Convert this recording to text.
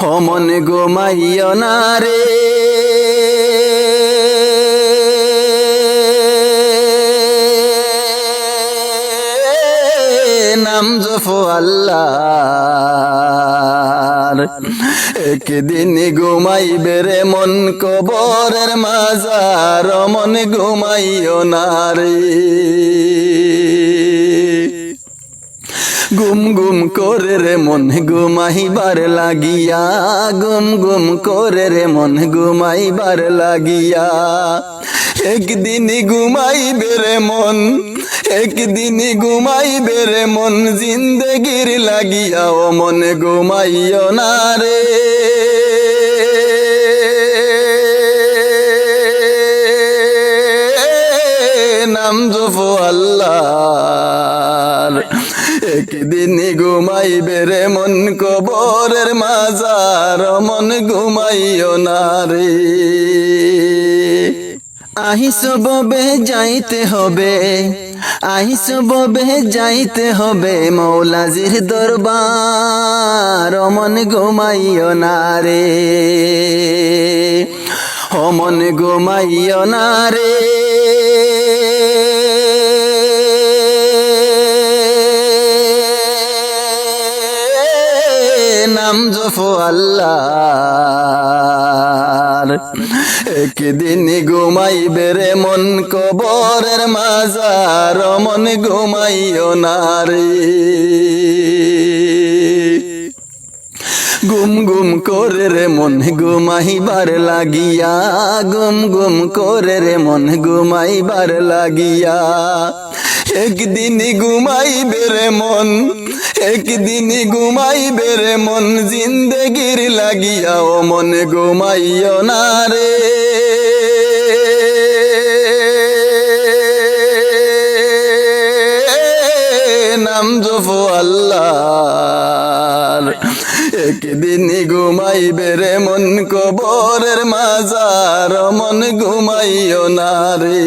ও মন ঘুমাইও না রে নাম জপো আল্লাহর একদিন ঘুমাইবে রে মন কবরের মাজার ও মন ঘুমাইও না রে গুম গুম করে রে মন ঘুমাইবার লাগিয়া গুম গুম করে রে মন ঘুমাইবার লাগিয়া একদিন ঘুমাইবে রে মন একদিন ঘুমাইবে রে মন জিন্দগির লাগিয়া ও মন ঘুমাইও না রে নাম জপো আল্লাহর একদিন ঘুমাইবে রে মন কবরের মাজার মন ঘুমাইও না রে আহিস ববে যাইতে হবে আহিস ববে যাইতে হবে মৌলাজির দরবার মন ঘুমাইও না রে ও মন ঘুমাইও না রে নাম জপো আল্লাহর একদিন ঘুমাইবে রে মন কবরের মাজার মন ঘুমাইও না রে গুম গুম করে রে মন ঘুমাইবার লাগিয়া গুম গুম করে রে মন ঘুমাইবার লাগিয়া একদিন ঘুমাইবে রে মন একদিন ঘুমাইবে রে মন জিন্দগির লাগিয়া ও মন ঘুমাইও না রে নাম জপো আল্লাহর একদিন ঘুমাইবে রে মন কবরের মাজার মন ঘুমাইও না রে